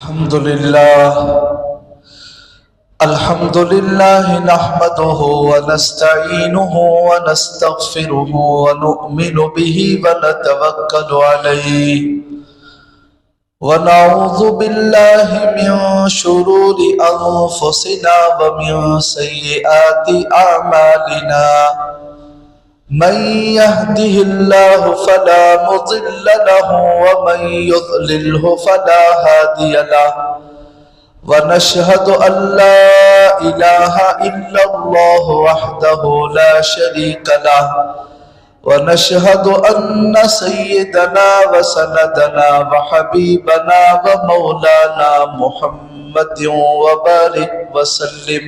الحمد لله نحمده ونستعينه ونستغفره ونؤمن به ونتوكل عليه ونعوذ بالله من شرور أنفسنا ومن سيئات أعمالنا من يهده الله فلا مضل له ومن يضلله فلا هادي له ونشهد أن لا إله إلا الله وحده لا شريك له ونشهد أن سيدنا وسندنا وحبيبنا ومولانا محمد وبارك وسلم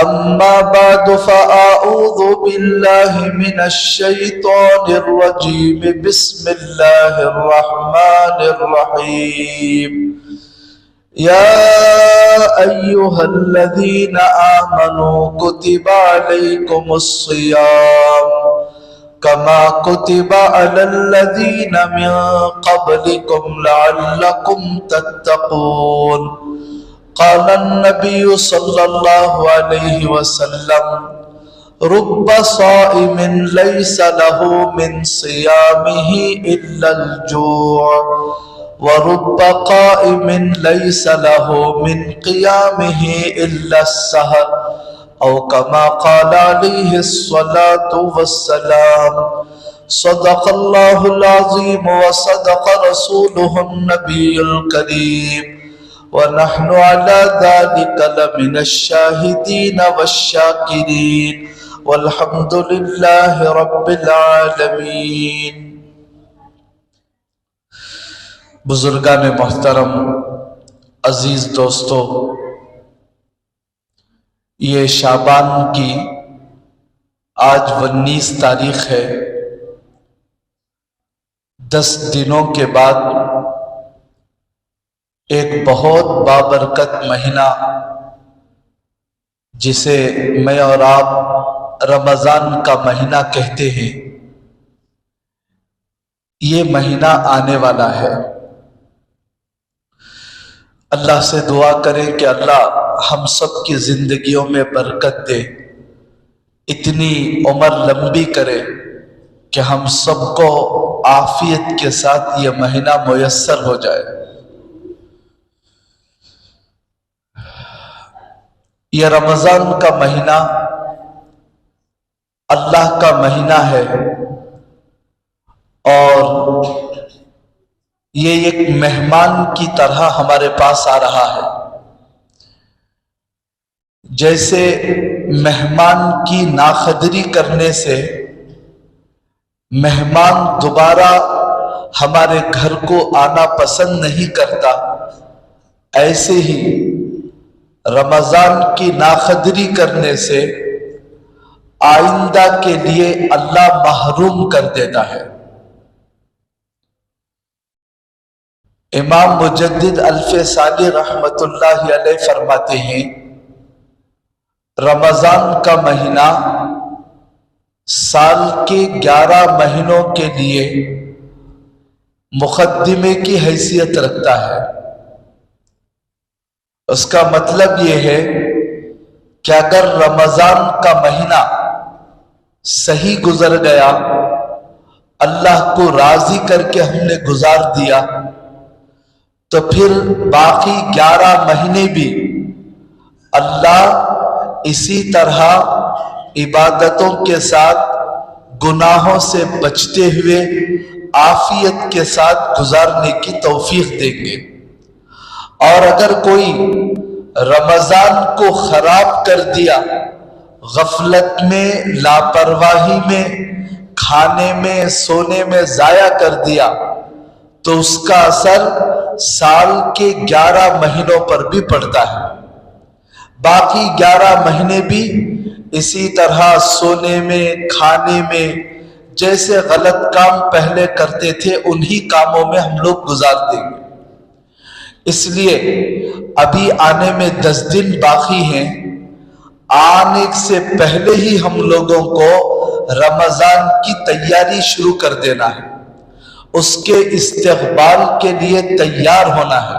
أما بعد فأعوذ بالله من الشيطان الرجيم بسم الله الرحمن الرحيم يا أيها الذين آمنوا كتب عليكم الصيام كما كتب على الذين من قبلكم لعلكم تتقون قال النبي صلى الله عليه وسلم رب صائم ليس له من صيامه إلا الجوع ورب قائم ليس له من قيامه إلا السهر أو كما قال عليه الصلاة والسلام صدق الله العظيم وصدق رسوله النبي الكريم ونحن على ذلك لمن الشاهدين والشاكرين والحمد لله رب العالمين۔ بزرگان محترم، عزیز دوستو، یہ شعبان کی آج 19 تاریخ ہے۔ 10 دنوں کے بعد ایک بہت بابرکت مہینہ جسے میں اور آپ رمضان کا مہینہ کہتے ہیں، یہ مہینہ آنے والا ہے۔ اللہ سے دعا کریں کہ اللہ ہم سب کی زندگیوں میں برکت دے، اتنی عمر لمبی کرے کہ ہم سب کو عافیت کے ساتھ یہ مہینہ میسر ہو جائے۔ یہ رمضان کا مہینہ اللہ کا مہینہ ہے اور یہ ایک مہمان کی طرح ہمارے پاس آ رہا ہے۔ جیسے مہمان کی ناقدری کرنے سے مہمان دوبارہ ہمارے گھر کو آنا پسند نہیں کرتا، ایسے ہی رمضان کی ناقدری کرنے سے آئندہ کے لیے اللہ محروم کر دیتا ہے۔ امام مجدد الفسانی رحمت اللہ علیہ فرماتے ہیں، رمضان کا مہینہ سال کے 11 مہینوں کے لیے مقدمے کی حیثیت رکھتا ہے۔ اس کا مطلب یہ ہے کہ اگر رمضان کا مہینہ صحیح گزر گیا، اللہ کو راضی کر کے ہم نے گزار دیا، تو پھر باقی 11 مہینے بھی اللہ اسی طرح عبادتوں کے ساتھ گناہوں سے بچتے ہوئے عافیت کے ساتھ گزارنے کی توفیق دیں گے۔ اور اگر کوئی رمضان کو خراب کر دیا، غفلت میں، لاپرواہی میں، کھانے میں، سونے میں ضائع کر دیا، تو اس کا اثر سال کے 11 مہینوں پر بھی پڑتا ہے۔ باقی 11 مہینے بھی اسی طرح سونے میں، کھانے میں، جیسے غلط کام پہلے کرتے تھے انہی کاموں میں ہم لوگ گزار دیں گے۔ اس لیے ابھی آنے میں 10 دن باقی ہیں، آنے سے پہلے ہی ہم لوگوں کو رمضان کی تیاری شروع کر دینا ہے، اس کے استقبال کے لیے تیار ہونا ہے۔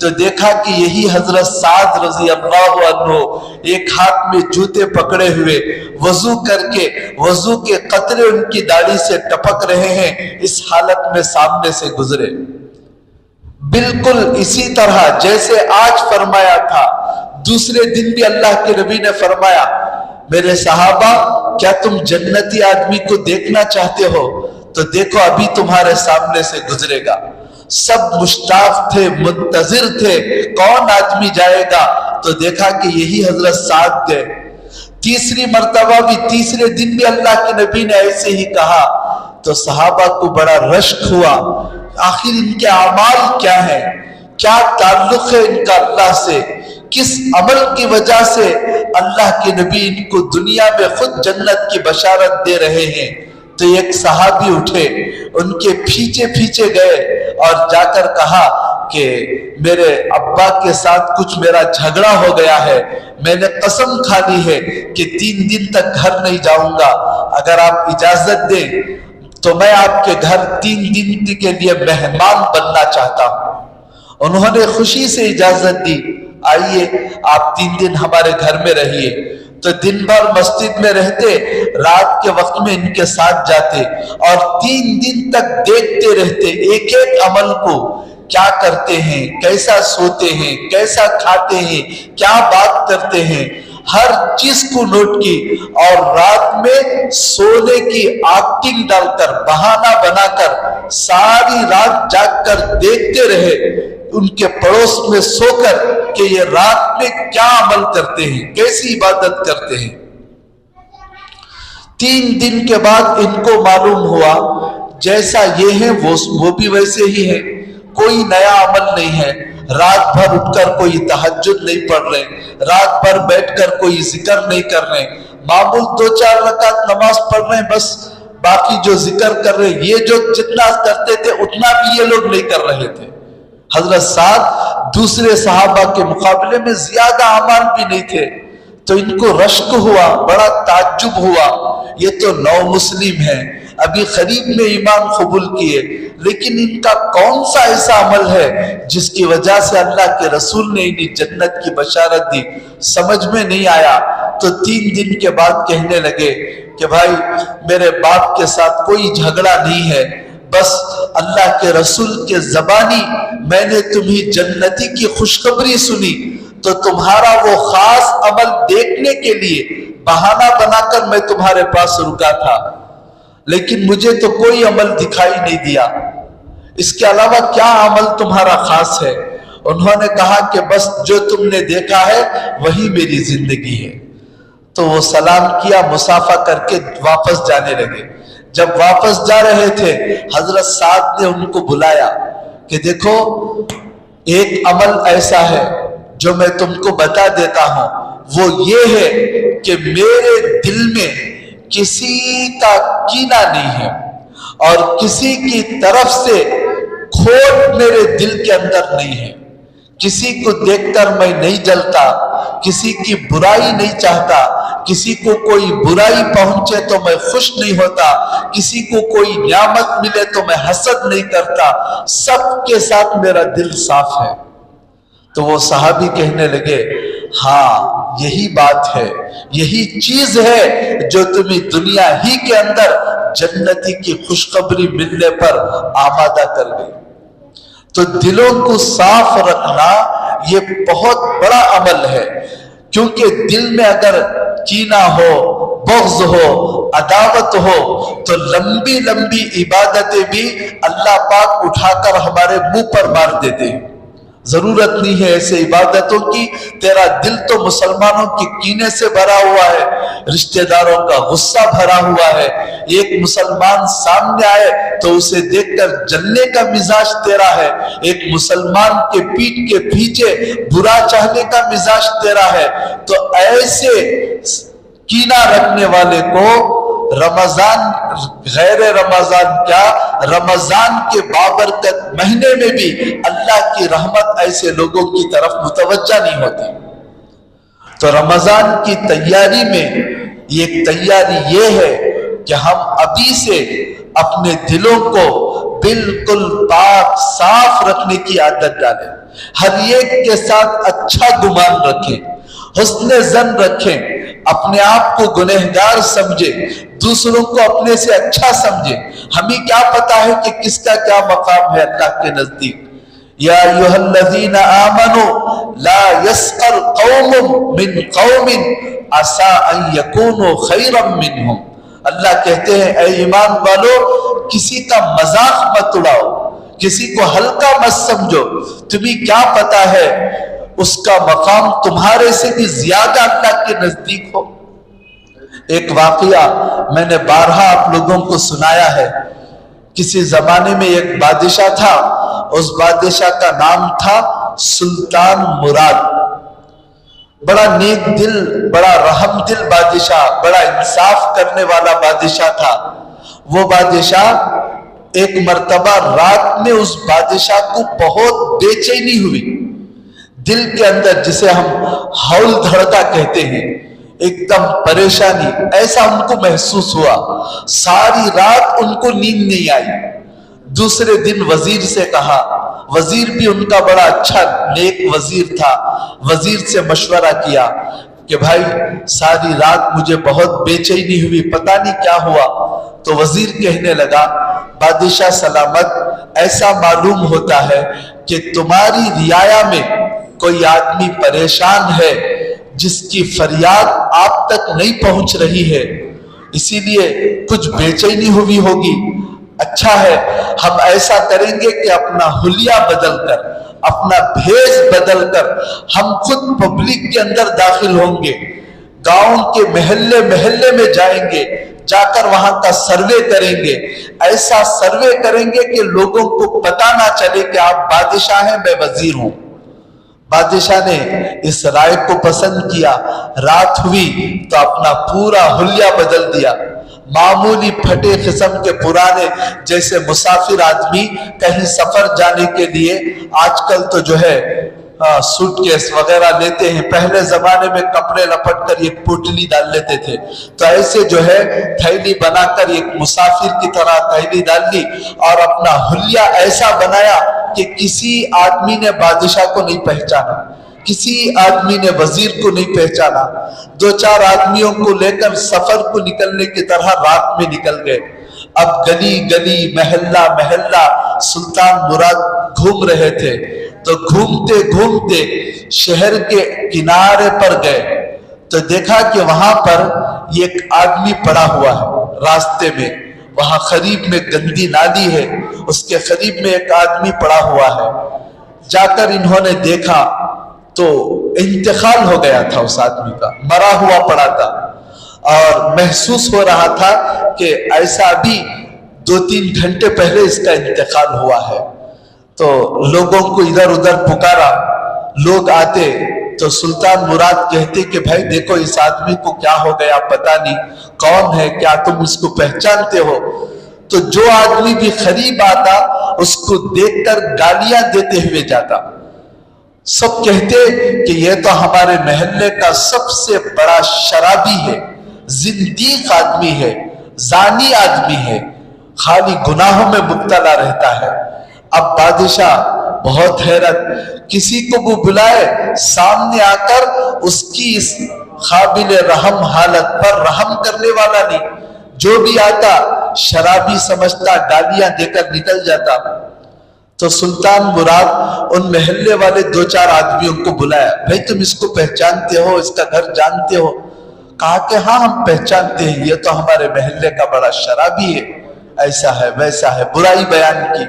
تو دیکھا کہ یہی حضرت سعد رضی اللہ عنہ ایک ہاتھ میں جوتے پکڑے ہوئے وضو کر کے وضو کے قطرے ان کی داڑھی سے ٹپک رہے ہیں، اس حالت میں سامنے سے گزرے۔ بالکل اسی طرح جیسے آج فرمایا تھا، دوسرے دن بھی اللہ کے نبی نے فرمایا، میرے صحابہ کیا تم جنتی آدمی کو دیکھنا چاہتے ہو؟ تو دیکھو ابھی تمہارے سامنے سے گزرے گا۔ سب مشتاق تھے، منتظر تھے کون آدمی جائے گا، تو دیکھا کہ یہی حضرت سعد گئے۔ تیسری مرتبہ بھی، تیسرے دن بھی اللہ کے نبی نے ایسے ہی کہا، تو صحابہ کو بڑا رشک ہوا، آخر ان کے اعمال کیا ہیں، کیا تعلق ہے ان کا اللہ سے، کس عمل کی وجہ سے اللہ کے نبی ان کو دنیا میں خود جنت کی بشارت دے رہے ہیں۔ تو ایک صحابی اٹھے، ان کے پیچھے پیچھے گئے اور جا کر کہا کہ میرے ابا کے ساتھ کچھ میرا جھگڑا ہو گیا ہے، میں نے قسم کھا لی ہے کہ 3 دن تک گھر نہیں جاؤں گا، اگر آپ اجازت دیں تو میں آپ کے گھر 3 دن کے لیے مہمان بننا چاہتا ہوں۔ انہوں نے خوشی سے اجازت دی، آئیے آپ 3 دن ہمارے گھر میں رہیے۔ تو دن بھر مسجد میں رہتے، رات کے وقت میں ان کے ساتھ جاتے اور 3 دن تک دیکھتے رہتے ایک ایک عمل کو، کیا کرتے ہیں، کیسا سوتے ہیں، کیسا کھاتے ہیں، کیا بات کرتے ہیں، ہر چیز کو نوٹ کی، اور رات میں سونے کی ایکٹنگ ڈال کر، بہانہ بنا کر ساری رات جاگ کر دیکھتے رہے ان کے پڑوس میں سو کر کہ یہ رات میں کیا عمل کرتے ہیں، کیسی عبادت کرتے ہیں۔ 3 دن کے بعد ان کو معلوم ہوا جیسا یہ ہے وہ بھی ویسے ہی ہے، کوئی نیا عمل نہیں ہے، رات بھر اٹھ کر کوئی تہجد نہیں پڑھ رہے، رات بھر بیٹھ کر کوئی ذکر نہیں کر رہے، معمول 2-4 رکعت نماز پڑھ رہے ہیں بس، باقی جو ذکر کر رہے یہ جو جتنا کرتے تھے اتنا بھی یہ لوگ نہیں کر رہے تھے۔ حضرت سعد دوسرے صحابہ کے مقابلے میں زیادہ اعمال بھی نہیں تھے، تو ان کو رشک ہوا، بڑا تعجب ہوا، یہ تو نو مسلم ہیں، ابھی قریب میں ایمان قبول کیے، لیکن ان کا کون سا ایسا عمل ہے جس کی وجہ سے اللہ کے رسول نے انہیں جنت کی بشارت دی، سمجھ میں نہیں آیا۔ تو 3 دن کے بعد کہنے لگے کہ بھائی میرے باپ کے ساتھ کوئی جھگڑا نہیں ہے، بس اللہ کے رسول کے زبانی میں نے تمہیں جنتی کی خوشخبری سنی، تو تمہارا وہ خاص عمل دیکھنے کے لیے بہانہ بنا کر میں تمہارے پاس رکا تھا، لیکن مجھے تو کوئی عمل دکھائی نہیں دیا، اس کے علاوہ کیا عمل تمہارا خاص ہے؟ انہوں نے کہا کہ بس جو تم نے دیکھا ہے وہی میری زندگی ہے۔ تو وہ سلام کیا، مصافحہ کر کے واپس جانے لگے۔ جب واپس جا رہے تھے حضرت سعد نے ان کو بلایا کہ دیکھو ایک عمل ایسا ہے جو میں تم کو بتا دیتا ہوں، وہ یہ ہے کہ میرے دل میں کسی کا کینہ نہیں ہے اور کسی کی طرف سے کھوٹ میرے دل کے اندر نہیں ہے، کسی کو دیکھ کر میں نہیں جلتا، کسی کی برائی نہیں چاہتا، کسی کو کوئی برائی پہنچے تو میں خوش نہیں ہوتا، کسی کو کوئی نعمت ملے تو میں حسد نہیں کرتا، سب کے ساتھ میرا دل صاف ہے۔ تو وہ صحابی کہنے لگے ہاں یہی بات ہے، یہی چیز ہے جو تمہیں دنیا ہی کے اندر جنتی کی خوشخبری ملنے پر آمادہ کر گئی۔ تو دلوں کو صاف رکھنا یہ بہت بڑا عمل ہے، کیونکہ دل میں اگر کینہ ہو، بغض ہو، عداوت ہو تو لمبی لمبی عبادتیں بھی اللہ پاک اٹھا کر ہمارے منہ پر مار دیتے ہیں۔ ضرورت نہیں ہے ایسے عبادتوں کی، تیرا دل تو مسلمانوں کی کینے سے بھرا ہوا ہے، رشتہ داروں کا غصہ بھرا ہوا ہے، ایک مسلمان سامنے آئے تو اسے دیکھ کر جلنے کا مزاج تیرا ہے، ایک مسلمان کے پیٹ کے پیچھے برا چاہنے کا مزاج تیرا ہے، تو ایسے کینہ رکھنے والے کو رمضان، غیر رمضان کیا، رمضان کے بابرکت مہینے میں بھی اللہ کی رحمت ایسے لوگوں کی طرف متوجہ نہیں ہوتی۔ تو رمضان کی تیاری میں ایک تیاری یہ ہے کہ ہم ابھی سے اپنے دلوں کو بالکل پاک صاف رکھنے کی عادت ڈالیں، ہر ایک کے ساتھ اچھا گمان رکھیں، حسن ظن رکھیں، اپنے آپ کو گنہگار سمجھے، دوسروں کو اپنے سے اچھا سمجھے۔ ہمیں کیا پتا ہے کہ کس کا کیا مقام ہے اللہ کے نزدیک۔ یا ایھا الذین آمنوا لا یسخر قوم من قوم عسى ان یکونوا خیرا منہم۔ اللہ کہتے ہیں اے ایمان والو، کسی کا مذاق مت اڑاؤ، کسی کو ہلکا مت سمجھو، تمہیں کیا پتا ہے اس کا مقام تمہارے سے بھی زیادہ اللہ کے نزدیک ہو۔ ایک واقعہ میں نے بارہا آپ لوگوں کو سنایا ہے۔ کسی زمانے میں ایک بادشاہ تھا، اس بادشاہ کا نام تھا سلطان مراد۔ بڑا نیک دل، بڑا رحم دل بادشاہ، بڑا انصاف کرنے والا بادشاہ تھا۔ وہ بادشاہ ایک مرتبہ رات میں اس بادشاہ کو بہت بے چینی ہوئی، دل کے اندر جسے ہم ہول دھڑکا کہتے ہیں، ایک دم پریشانی، ایسا ان کو محسوس ہوا۔ ساری رات ان کو نیند نہیں آئی۔ دوسرے دن وزیر سے کہا، وزیر بھی ان کا بڑا اچھا نیک وزیر تھا، وزیر سے مشورہ کیا کہ بھائی ساری رات مجھے بہت بے چینی ہوئی، پتہ نہیں کیا ہوا۔ تو وزیر کہنے لگا، بادشاہ سلامت، ایسا معلوم ہوتا ہے کہ تمہاری رعایا میں کوئی آدمی پریشان ہے جس کی فریاد آپ تک نہیں پہنچ رہی ہے، اسی لیے کچھ بے چینی ہوئی ہوگی۔ اچھا ہے، ہم ایسا کریں گے کہ اپنا حلیہ بدل کر، اپنا بھیس بدل کر ہم خود پبلک کے اندر داخل ہوں گے، گاؤں کے محلے محلے میں جائیں گے، جا کر وہاں کا سروے کریں گے، ایسا سروے کریں گے کہ لوگوں کو پتہ نہ چلے کہ آپ بادشاہ ہیں، میں وزیر ہوں۔ بادشاہ نے اس رائے کو پسند کیا۔ رات ہوئی تو اپنا پورا حلیہ بدل دیا، معمولی پھٹے قسم کے پرانے، جیسے مسافر آدمی کہیں سفر جانے کے لیے آج کل تو جو ہے سوٹ کیس وغیرہ لیتے ہیں، پہلے زمانے میں کپڑے لپٹ کر ایک پوٹلی ڈال لیتے تھے، تو ایسے جو ہے تھیلی بنا کر ایک مسافر کی طرح تھیلی ڈال لی اور اپنا حلیہ ایسا بنایا کہ کسی آدمی نے بادشاہ کو نہیں پہچانا، کسی آدمی نے وزیر کو نہیں پہچانا۔ دو چار آدمیوں کو لے کر سفر کو نکلنے کی طرح رات میں نکل گئے۔ اب گلی گلی محلہ محلہ سلطان مراد گھوم رہے تھے، تو گھومتے گھومتے شہر کے کنارے پر گئے تو دیکھا کہ وہاں پر ایک آدمی پڑا ہوا ہے راستے میں، وہاں قریب میں گندی نالی ہے، اس کے قریب میں ایک آدمی پڑا ہوا ہے۔ جا کر انہوں نے دیکھا تو انتقال ہو گیا تھا اس آدمی کا، مرا ہوا پڑا تھا، اور محسوس ہو رہا تھا کہ ایسا بھی 2-3 گھنٹے پہلے اس کا انتقال ہوا ہے۔ تو لوگوں کو ادھر ادھر پکارا، لوگ آتے تو سلطان مراد کہتے کہ بھائی دیکھو اس آدمی کو کیا ہو گیا، پتہ نہیں کون ہے، کیا تم اس کو پہچانتے ہو؟ تو جو آدمی بھی قریب آتا اس کو دیکھ کر گالیاں دیتے ہوئے جاتا۔ سب کہتے کہ یہ تو ہمارے محلے کا سب سے بڑا شرابی ہے، زندیق آدمی ہے، زانی آدمی ہے، خالی گناہوں میں مبتلا رہتا ہے۔ اب بادشاہ بہت حیرت، کسی کو وہ بلائے، سامنے آ کر اس کی اس قابل رحم حالت پر رحم کرنے والا نہیں، جو بھی آتا شرابی سمجھتا، گالیاں دے کر نکل جاتا۔ تو سلطان مراد ان محلے والے 2-4 آدمیوں کو بلایا، بھائی تم اس کو پہچانتے ہو، اس کا گھر جانتے ہو؟ کہا کہ ہاں ہم پہچانتے ہیں، یہ تو ہمارے محلے کا بڑا شرابی ہے، ایسا ہے ویسا ہے، برائی بیان کی۔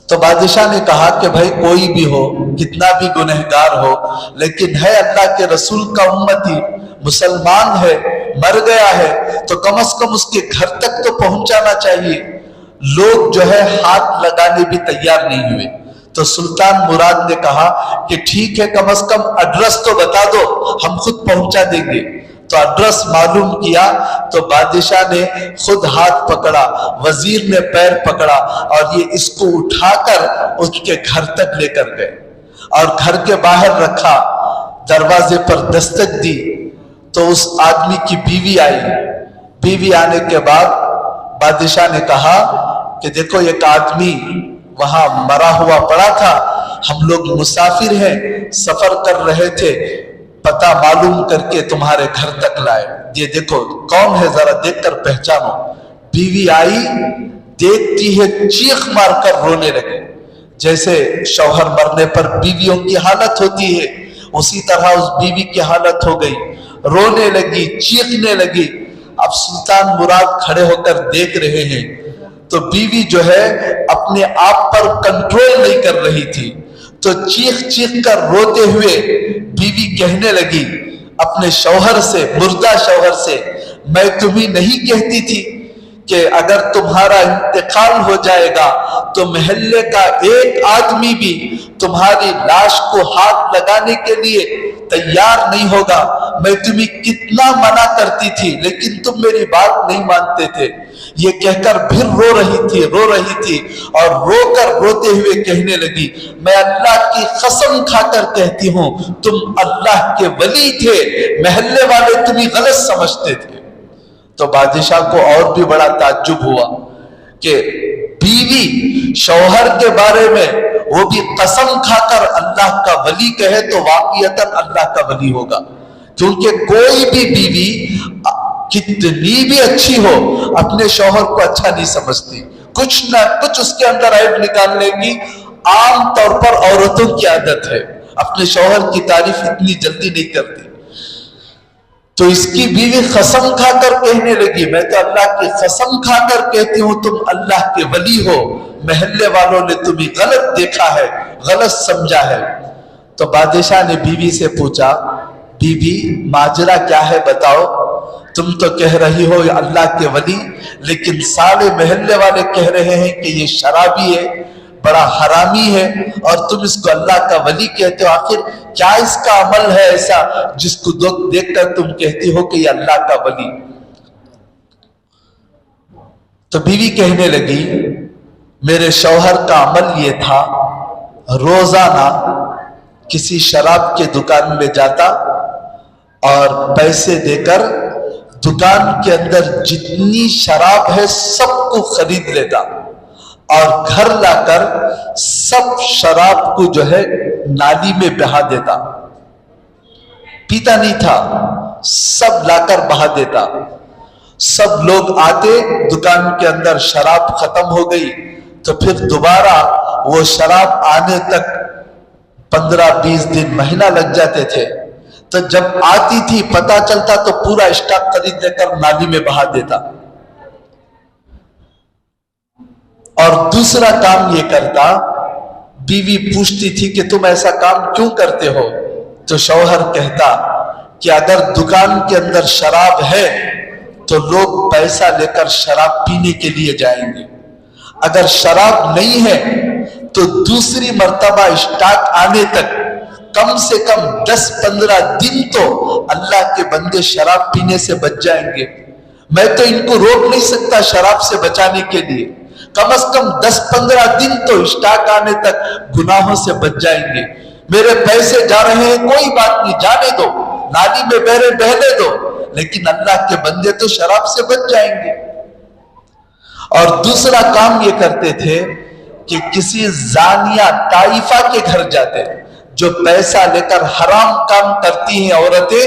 تو بادشاہ نے کہا کہ بھائی کوئی بھی ہو، کتنا بھی گنہگار ہو، لیکن ہے اللہ کے رسول کا امتی، مسلمان ہے، مر گیا ہے، تو کم از کم اس کے گھر تک تو پہنچانا چاہیے۔ لوگ جو ہے ہاتھ لگانے بھی تیار نہیں ہوئے۔ تو سلطان مراد نے کہا کہ ٹھیک ہے، کم از کم ایڈریس تو بتا دو، ہم خود پہنچا دیں گے۔ تو ایڈریس معلوم کیا تو بادشاہ نے خود ہاتھ پکڑا، وزیر نے پیر پکڑا، اور یہ اس کو اٹھا کر اس کے گھر تک لے کر گئے اور گھر کے باہر رکھا۔ دروازے پر دستک دی تو اس آدمی کی بیوی آئی۔ بیوی آنے کے بعد بادشاہ نے کہا کہ دیکھو ایک آدمی وہاں مرا ہوا پڑا تھا، ہم لوگ مسافر ہیں، سفر کر رہے تھے، پتہ معلوم کر کے تمہارے گھر تک لائے، یہ دیکھو کون ہے، ذرا دیکھ کر پہچانو۔ بیوی آئی، دیکھتی ہے، چیخ مار کر رونے لگے۔ جیسے شوہر مرنے پر بیویوں کی حالت ہوتی ہے، اسی طرح اس بیوی کی حالت ہو گئی، رونے لگی، چیخنے لگی۔ اب سلطان مراد کھڑے ہو کر دیکھ رہے ہیں تو بیوی جو ہے اپنے آپ پر کنٹرول نہیں کر رہی تھی، تو چیخ چیخ کر روتے ہوئے بیوی کہنے لگی اپنے شوہر سے، مردہ شوہر سے، میں تمہیں نہیں کہتی تھی کہ اگر تمہارا انتقال ہو جائے گا تو محلے کا ایک آدمی بھی تمہاری لاش کو ہاتھ لگانے کے لیے تیار نہیں ہوگا، میں تمہیں کتنا منع کرتی تھی لیکن تم میری بات نہیں مانتے تھے۔ یہ کہہ کر پھر رو رہی تھی اور رو کر روتے ہوئے کہنے لگی میں اللہ کی قسم کھا کر کہتی ہوں تم اللہ کے ولی تھے، محلے والے تمہیں غلط سمجھتے تھے۔ تو بادشاہ کو اور بھی بڑا تعجب ہوا کہ بیوی شوہر کے بارے میں وہ بھی قسم کھا کر اللہ کا ولی کہے تو واقعتاً اللہ کا ولی ہوگا، کیونکہ کوئی بھی بیوی کتنی بھی اچھی ہو اپنے شوہر کو اچھا نہیں سمجھتی، کچھ نہ کچھ اس کے اندر عیب نکالنے کی عام طور پر عورتوں کی عادت ہے، اپنے شوہر کی تعریف اتنی جلدی نہیں کرتی۔ تو اس کی بیوی قسم کھا کر کہنے لگی میں تو اللہ کی قسم کھا کر کہتی ہوں تم اللہ کے ولی ہو، محلے والوں نے تمہیں غلط دیکھا ہے، غلط سمجھا ہے۔ تو بادشاہ نے بیوی سے پوچھا بی بی ماجرا کیا ہے بتاؤ، تم تو کہہ رہی ہو اللہ کے ولی لیکن سارے محلے والے کہہ رہے ہیں کہ یہ شرابی ہے، بڑا حرامی ہے، اور تم اس کو اللہ کا ولی کہتے ہو، آخر کیا اس کا عمل ہے ایسا جس کو دیکھ کر تم کہتی ہو کہ یہ اللہ کا ولی؟ تو بیوی کہنے لگی میرے شوہر کا عمل یہ تھا روزانہ کسی شراب کے دکان میں جاتا اور پیسے دے کر دکان کے اندر جتنی شراب ہے سب کو خرید لیتا اور گھر لا کر سب شراب کو جو ہے نالی میں بہا دیتا، پیتا نہیں تھا، سب لا کر بہا دیتا۔ سب لوگ آتے، دکان کے اندر شراب ختم ہو گئی تو پھر دوبارہ وہ شراب آنے تک 15-20 دن، مہینہ لگ جاتے تھے، تو جب آتی تھی پتا چلتا تو پورا اسٹاک خرید لے کر نالی میں بہا دیتا۔ اور دوسرا کام یہ کرتا، بیوی پوچھتی تھی کہ تم ایسا کام کیوں کرتے ہو؟ تو شوہر کہتا کہ اگر دکان کے اندر شراب ہے تو لوگ پیسہ لے کر شراب پینے کے لیے جائیں گے، اگر شراب نہیں ہے تو دوسری مرتبہ اسٹاک آنے تک کم سے کم 10-15 دن تو اللہ کے بندے شراب پینے سے بچ جائیں گے۔ میں تو ان کو روک نہیں سکتا شراب سے بچانے کے لیے، کم از کم 10-15 دن تو اسٹاک آنے تک گناہوں سے بچ جائیں گے۔ میرے پیسے جا رہے ہیں کوئی بات نہیں، جانے دو، نالی میں بہنے دو، لیکن اللہ کے بندے تو شراب سے بچ جائیں گے۔ اور دوسرا کام یہ کرتے تھے کہ کسی زانیہ طائفہ کے گھر جاتے، جو پیسہ لے کر حرام کام کرتی ہیں عورتیں،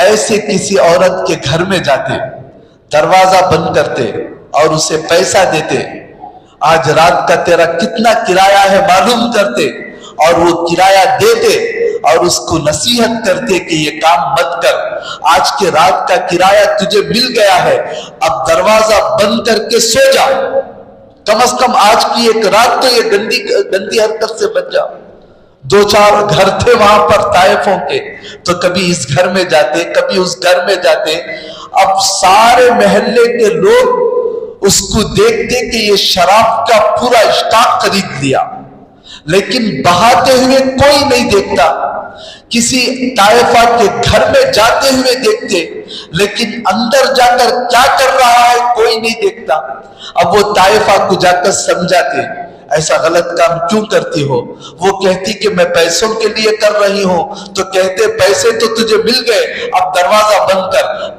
ایسے کسی عورت کے گھر میں جاتے، دروازہ بند کرتے اور اسے پیسہ دیتے، آج رات کا تیرا کتنا کرایہ ہے معلوم کرتے، اور وہ کرایہ دیتے اور اس کو نصیحت کرتے کہ یہ کام مت کر، آج کے رات کا کرایہ تجھے مل گیا ہے، اب دروازہ بند کر کے سو جا، کم از کم آج کی ایک رات تو یہ گندی حرکت سے بچ جا۔ 2-4 گھر تھے وہاں پر طائفوں کے، تو کبھی اس گھر میں جاتے، کبھی اس گھر میں جاتے، اب سارے محلے کے لوگ اس کو دیکھتے کہ یہ شراب کا پورا اسٹاک خرید لیا، لیکن بہاتے ہوئے کوئی نہیں دیکھتا، کسی طائفہ کے گھر میں جاتے ہوئے دیکھتے، لیکن اندر جا کر کیا کر رہا ہے کوئی نہیں دیکھتا۔ اب وہ طائفہ کو جا کر سمجھاتے ایسا غلط کام کیوں کرتی ہو؟ وہ کہتی کہ میں پیسوں کے لیے کر رہی ہوں، تو کہتے پیسے تو تجھے مل گئے، اب دروازہ بند کر،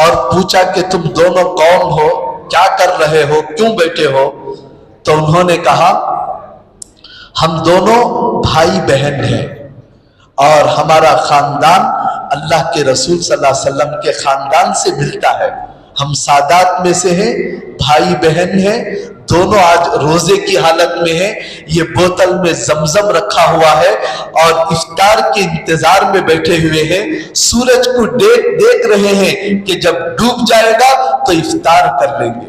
اور پوچھا کہ تم دونوں کون ہو, کیا کر رہے ہو, کیوں بیٹھے ہو؟ تو انہوں نے کہا ہم دونوں بھائی بہن ہیں اور ہمارا خاندان اللہ کے رسول صلی اللہ علیہ وسلم کے خاندان سے ملتا ہے. ہم سادات میں سے ہیں, بھائی بہن ہیں, دونوں آج روزے کی حالت میں ہیں. یہ بوتل میں زمزم رکھا ہوا ہے اور افطار کے انتظار میں بیٹھے ہوئے ہیں. سورج کو دیکھ رہے ہیں کہ جب ڈوب جائے گا تو افطار کر لیں گے.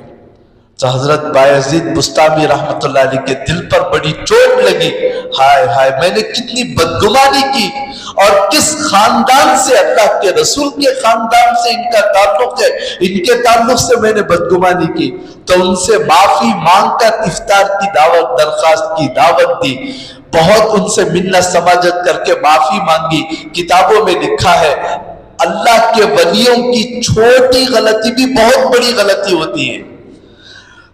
تو حضرت بایزید بسطامی رحمت اللہ علیہ کے دل پر بڑی چوٹ لگی. ہائے ہائے, میں نے کتنی بدگمانی کی, اور کس خاندان سے, اللہ کے رسول کے خاندان سے ان کا تعلق ہے, ان کے تعلق سے میں نے بدگمانی کی. تو ان سے معافی مانگ کر افطار کی دعوت, درخواست کی دعوت دی. بہت ان سے منت سماجت کر کے معافی مانگی. کتابوں میں لکھا ہے اللہ کے ولیوں کی چھوٹی غلطی بھی بہت بڑی غلطی ہوتی ہے.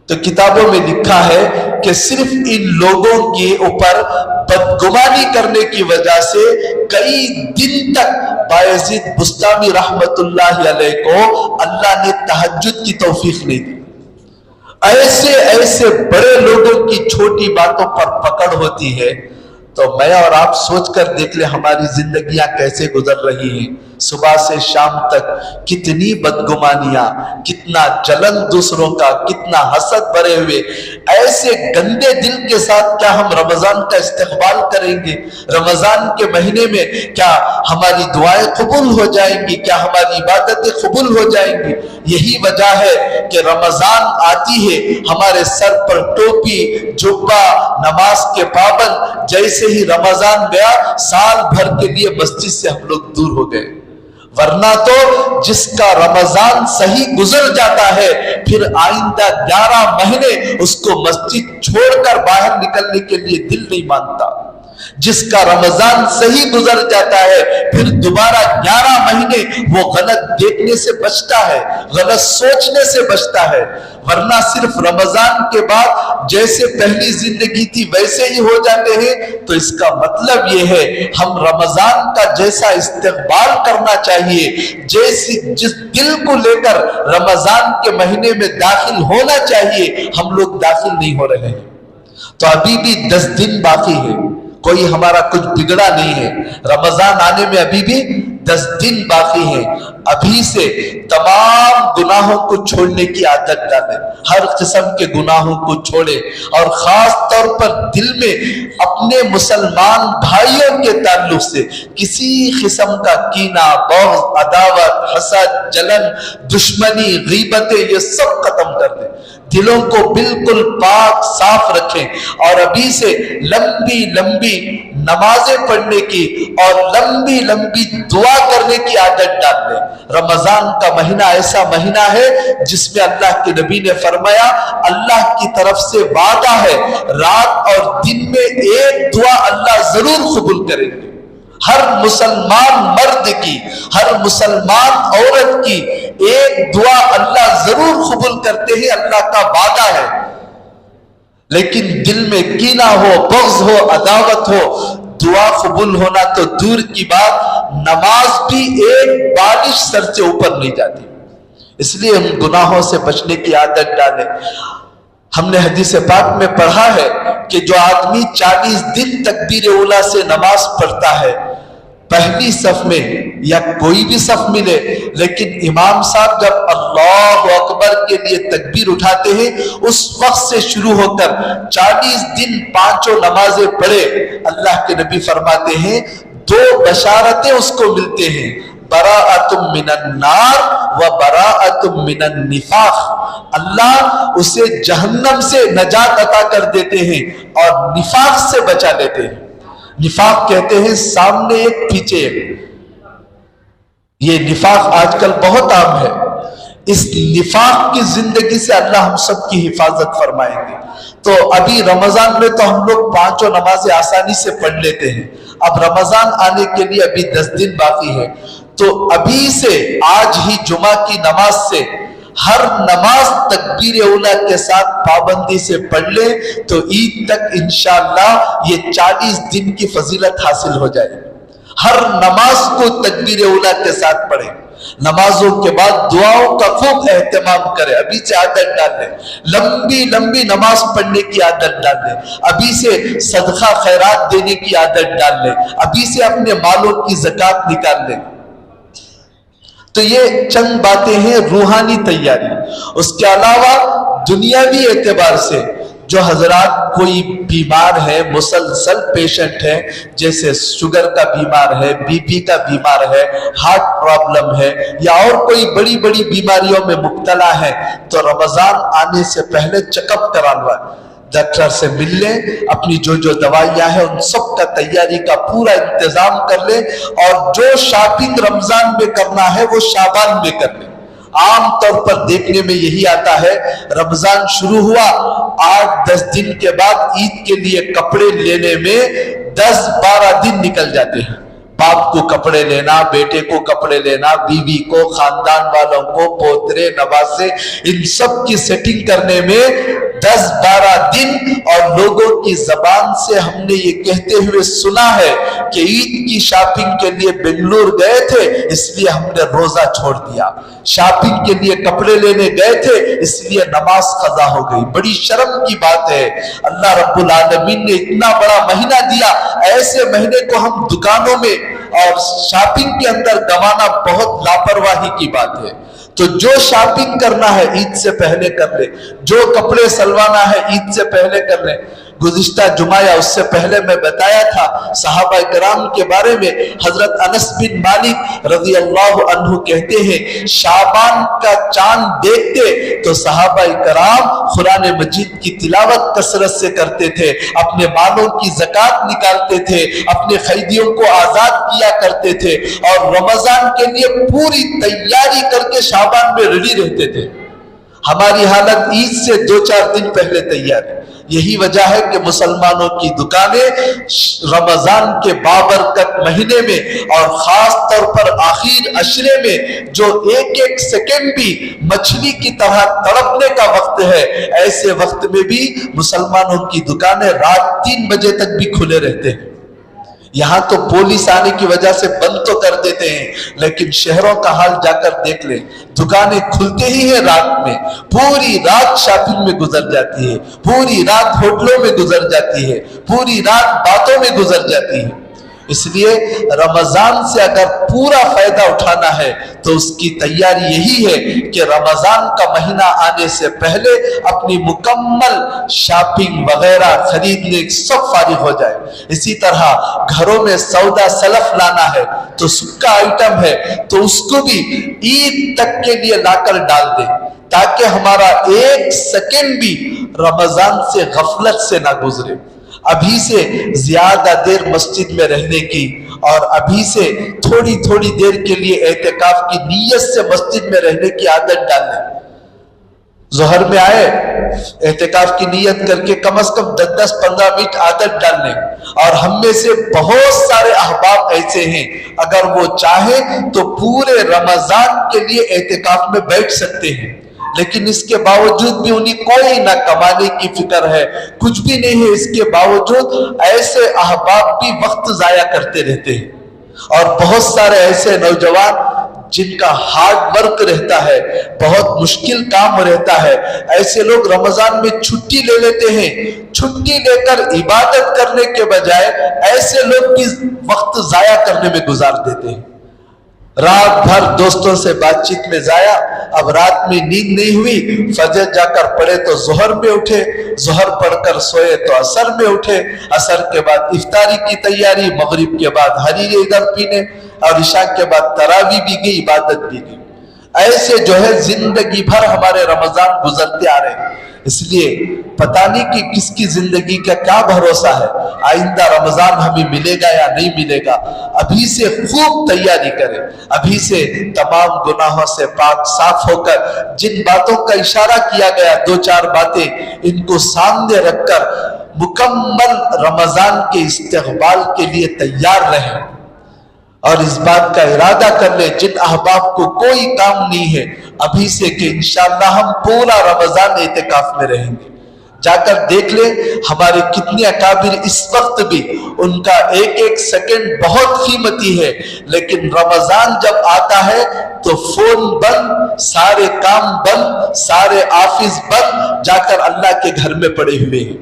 تو کتابوں میں لکھا ہے کہ صرف ان لوگوں کے اوپر بدگمانی کرنے کی وجہ سے کئی دن تک بایزید بسطامی رحمت اللہ علیہ کو اللہ نے تہجد کی توفیق نہیں دی. ایسے ایسے بڑے لوگوں کی چھوٹی باتوں پر پکڑ ہوتی ہے. تو میں اور آپ سوچ کر دیکھ لیں ہماری زندگیاں کیسے گزر رہی ہیں. صبح سے شام تک کتنی بدگمانیاں, کتنا جلن دوسروں کا, کتنا حسد بھرے ہوئے. ایسے گندے دل کے ساتھ کیا ہم رمضان کا استقبال کریں گے؟ رمضان کے مہینے میں کیا ہماری دعائیں قبول ہو جائیں گی؟ کیا ہماری عبادتیں قبول ہو جائیں گی؟ یہی وجہ ہے کہ رمضان آتی ہے, ہمارے سر پر ٹوپی, جبہ, نماز کے پابند. جیسے ہی رمضان گیا سال بھر کے لیے مسجد سے ہم لوگ دور ہو گئے. ورنہ تو جس کا رمضان صحیح گزر جاتا ہے پھر آئندہ 11 مہینے اس کو مسجد چھوڑ کر باہر نکلنے کے لیے دل نہیں مانتا. جس کا رمضان صحیح گزر جاتا ہے پھر دوبارہ 11 مہینے وہ غلط دیکھنے سے بچتا ہے, غلط سوچنے سے بچتا ہے. ورنہ صرف رمضان کے بعد جیسے پہلی زندگی تھی ویسے ہی ہو جاتے ہیں. تو اس کا مطلب یہ ہے ہم رمضان کا جیسا استقبال کرنا چاہیے, جس دل کو لے کر رمضان کے مہینے میں داخل ہونا چاہیے, ہم لوگ داخل نہیں ہو رہے ہیں. تو ابھی بھی 10 دن باقی ہے, کوئی ہمارا کچھ بگڑا نہیں ہے. رمضان آنے میں ابھی بھی 10 دن باقی ہیں. ابھی سے تمام گناہوں کو چھوڑنے کی عادت ڈالیں, ہر قسم کے گناہوں کو چھوڑیں, اور خاص طور پر دل میں اپنے مسلمان بھائیوں کے تعلق سے کسی قسم کا کینہ, بغض, عداوت, حسد, جلن, دشمنی, غیبتیں یہ سب ختم کر دیں. دلوں کو بالکل پاک صاف رکھیں, اور ابھی سے لمبی لمبی نمازیں پڑھنے کی اور لمبی لمبی دعا کرنے کی عادت ڈال دیں. رمضان کا مہینہ ایسا مہینہ ہے جس میں اللہ کے نبی نے فرمایا اللہ کی طرف سے وعدہ ہے رات اور دن میں ایک دعا اللہ ضرور قبول کریں گے. ہر مسلمان مرد کی, ہر مسلمان عورت کی ایک دعا اللہ ضرور قبول کرتے ہیں, اللہ کا وعدہ ہے. لیکن دل میں کینہ ہو, بغض ہو, عداوت ہو, دعا قبول ہونا تو دور کی بات, نماز بھی ایک بالش سر سے اوپر نہیں جاتی. اس لیے ہم گناہوں سے بچنے کی عادت ڈالیں. ہم نے حدیث پاک میں پڑھا ہے کہ جو آدمی 40 دن تکبیر اولیٰ سے نماز پڑھتا ہے, پہلی صف میں یا کوئی بھی صف ملے, لیکن امام صاحب جب اللہ اکبر کے لیے تکبیر اٹھاتے ہیں اس وقت سے شروع ہو کر 40 دن 5 نمازیں پڑھے, اللہ کے نبی فرماتے ہیں 2 بشارتیں اس کو ملتے ہیں, براءۃ من النار و براءۃ من النفاق. اللہ اسے جہنم سے نجات عطا کر دیتے ہیں اور نفاق سے بچا لیتے ہیں. نفاق کہتے ہیں سامنے ایک پیچھے ایک. یہ نفاق آج کل بہت عام ہے. اس نفاق کی زندگی سے اللہ ہم سب کی حفاظت فرمائیں گے. تو ابھی رمضان میں تو ہم لوگ 5 نمازیں آسانی سے پڑھ لیتے ہیں. اب رمضان آنے کے لیے ابھی 10 دن باقی ہے, تو ابھی سے آج ہی جمعہ کی نماز سے ہر نماز تکبیر اولیٰ کے ساتھ پابندی سے پڑھ لیں تو عید تک انشاءاللہ یہ 40 دن کی فضیلت حاصل ہو جائے. ہر نماز کو تکبیر اولیٰ کے ساتھ پڑھیں. نمازوں کے بعد دعاؤں کا خوب اہتمام کرے، ابھی سے عادت ڈال لیں، لمبی لمبی نماز پڑھنے کی عادت ڈال لیں، ابھی سے صدقہ خیرات دینے کی عادت ڈال لیں، ابھی سے اپنے مالوں کی زکوٰۃ نکال لیں۔ تو یہ چند باتیں ہیں روحانی تیاری۔ اس کے علاوہ دنیاوی اعتبار سے جو حضرات کوئی بیمار ہے، مسلسل پیشنٹ ہے، جیسے شوگر کا بیمار ہے، بی پی کا بیمار ہے، ہارٹ پرابلم ہے، یا اور کوئی بڑی بڑی بیماریوں میں مبتلا ہے، تو رمضان آنے سے پہلے چیک اپ کرا لیں، ڈاکٹر سے مل لیں، اپنی جو دوائیاں ہیں ان سب کا تیاری کا پورا انتظام کر لیں، اور جو شاپنگ رمضان میں کرنا ہے وہ شعبان میں کر لیں۔ عام طور پر دیکھنے میں یہی آتا ہے، رمضان شروع ہوا 8-10 دن کے بعد عید کے لیے کپڑے لینے میں 10-12 دن نکل جاتے ہیں۔ باپ کو کپڑے لینا، بیٹے کو کپڑے لینا، بیوی کو، خاندان والوں کو، پوترے نواسے، ان سب کی سیٹنگ کرنے میں 10-12 دن، اور لوگوں کی زبان سے ہم نے یہ کہتے ہوئے سنا ہے کہ عید کی شاپنگ کے لیے بنگلور گئے تھے اس لیے ہم نے روزہ چھوڑ دیا، شاپنگ کے لیے کپڑے لینے گئے تھے اس لیے نماز قضا ہو گئی۔ بڑی شرم کی بات ہے، اللہ رب العالمین نے اتنا بڑا مہینہ دیا، ایسے مہینے کو ہم دکانوں میں اور شاپنگ کے اندر گنوانا بہت لاپرواہی کی بات ہے۔ تو جو شاپنگ کرنا ہے عید سے پہلے کر لے، جو کپڑے سلوانا ہے عید سے پہلے کر لے۔ گزشتہ جمعہ یا اس سے پہلے میں بتایا تھا صحابہ کرام کے بارے میں، حضرت انس بن مالک رضی اللہ عنہ کہتے ہیں شعبان کا چاند دیکھتے تو صحابہ کرام قرآن مجید کی تلاوت کثرت سے کرتے تھے، اپنے مالوں کی زکوٰۃ نکالتے تھے، اپنے قیدیوں کو آزاد کیا کرتے تھے، اور رمضان کے لیے پوری تیاری کر کے شعبان میں ریڈی رہتے تھے۔ ہماری حالت عید سے 2-4 دن پہلے تیار ہے۔ یہی وجہ ہے کہ مسلمانوں کی دکانیں رمضان کے بابرکت مہینے میں اور خاص طور پر آخر عشرے میں جو ایک ایک سیکنڈ بھی مچھلی کی طرح تڑپنے کا وقت ہے، ایسے وقت میں بھی مسلمانوں کی دکانیں رات 3 بجے تک بھی کھلے رہتے ہیں۔ یہاں تو پولیس آنے کی وجہ سے بند تو کر دیتے ہیں، لیکن شہروں کا حال جا کر دیکھ لیں، دکانیں کھلتے ہی ہیں رات میں، پوری رات شاپنگ میں گزر جاتی ہے، پوری رات ہوٹلوں میں گزر جاتی ہے، پوری رات باتوں میں گزر جاتی ہے۔ اس لیے رمضان سے اگر پورا فائدہ اٹھانا ہے تو اس کی تیاری یہی ہے کہ رمضان کا مہینہ آنے سے پہلے اپنی مکمل شاپنگ وغیرہ خریدنے سب فارغ ہو جائے۔ اسی طرح گھروں میں سودا سلف لانا ہے تو سکا آئٹم ہے تو اس کو بھی عید تک کے لیے لا کر ڈال دیں، تاکہ ہمارا ایک سیکنڈ بھی رمضان سے غفلت سے نہ گزرے۔ ابھی سے زیادہ دیر مسجد میں رہنے کی اور ابھی سے تھوڑی تھوڑی دیر کے لیے اعتکاف کی نیت سے مسجد میں رہنے کی عادت ڈالیں۔ ظہر میں آئے اعتکاف کی نیت کر کے کم از کم 10-15 منٹ عادت ڈالیں۔ اور ہم میں سے بہت سارے احباب ایسے ہیں اگر وہ چاہیں تو پورے رمضان کے لیے اعتکاف میں بیٹھ سکتے ہیں، لیکن اس کے باوجود بھی انہیں کوئی نہ کمانے کی فکر ہے، کچھ بھی نہیں ہے، اس کے باوجود ایسے احباب بھی وقت ضائع کرتے رہتے ہیں۔ اور بہت سارے ایسے نوجوان جن کا ہارڈ ورک رہتا ہے، بہت مشکل کام رہتا ہے، ایسے لوگ رمضان میں چھٹی لے لیتے ہیں، چھٹی لے کر عبادت کرنے کے بجائے ایسے لوگ بھی وقت ضائع کرنے میں گزار دیتے ہیں۔ رات بھر دوستوں سے بات چیت میں ضائع، اب رات میں نیند نہیں ہوئی، فجر جا کر پڑھے تو ظہر میں اٹھے، ظہر پڑھ کر سوئے تو عصر میں اٹھے، عصر کے بعد افطاری کی تیاری، مغرب کے بعد حریرے ادھر پینے، اور عشاء کے بعد تراویح بھی گئی، عبادت بھی گئی۔ ایسے جو ہے زندگی بھر ہمارے رمضان گزرتے آ رہے ہیں۔ اس لیے پتہ نہیں کہ کس کی زندگی کا کیا بھروسہ ہے، آئندہ رمضان ہمیں ملے گا یا نہیں ملے گا۔ ابھی سے خوب تیاری کریں، ابھی سے تمام گناہوں سے پاک صاف ہو کر جن باتوں کا اشارہ کیا گیا 2-4 باتیں ان کو سامنے رکھ کر مکمل رمضان کے استقبال کے لیے تیار رہیں، اور اس بات کا ارادہ کر لیں جن احباب کو کوئی کام نہیں ہے ابھی سے کہ انشاءاللہ ہم پورا رمضان اعتکاف میں رہیں گے۔ جا کر دیکھ لیں ہمارے کتنے اکابر اس وقت بھی ان کا ایک ایک سیکنڈ بہت قیمتی ہے، لیکن رمضان جب آتا ہے تو فون بند، سارے کام بند، سارے آفس بند، جا کر اللہ کے گھر میں پڑے ہوئے ہیں۔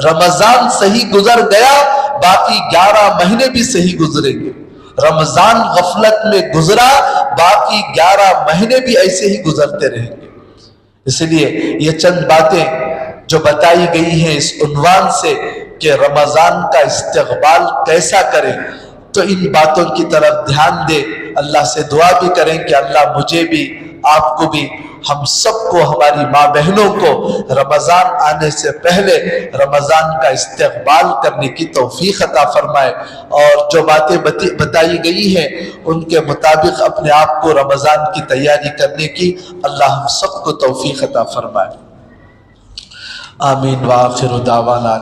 رمضان صحیح گزر گیا، باقی 11 مہینے بھی صحیح گزریں گے۔ رمضان غفلت میں گزرا، باقی 11 مہینے بھی ایسے ہی گزرتے رہیں گے۔ اس لیے یہ چند باتیں جو بتائی گئی ہیں اس عنوان سے کہ رمضان کا استقبال کیسا کریں، تو ان باتوں کی طرف دھیان دے، اللہ سے دعا بھی کریں کہ اللہ مجھے بھی، آپ کو بھی، ہم سب کو، ہماری ماں بہنوں کو رمضان آنے سے پہلے رمضان کا استقبال کرنے کی توفیق عطا فرمائے، اور جو باتیں بتائی گئی ہیں ان کے مطابق اپنے آپ کو رمضان کی تیاری کرنے کی اللہ ہم سب کو توفیق عطا فرمائے۔ آمین وآخر دعوانا۔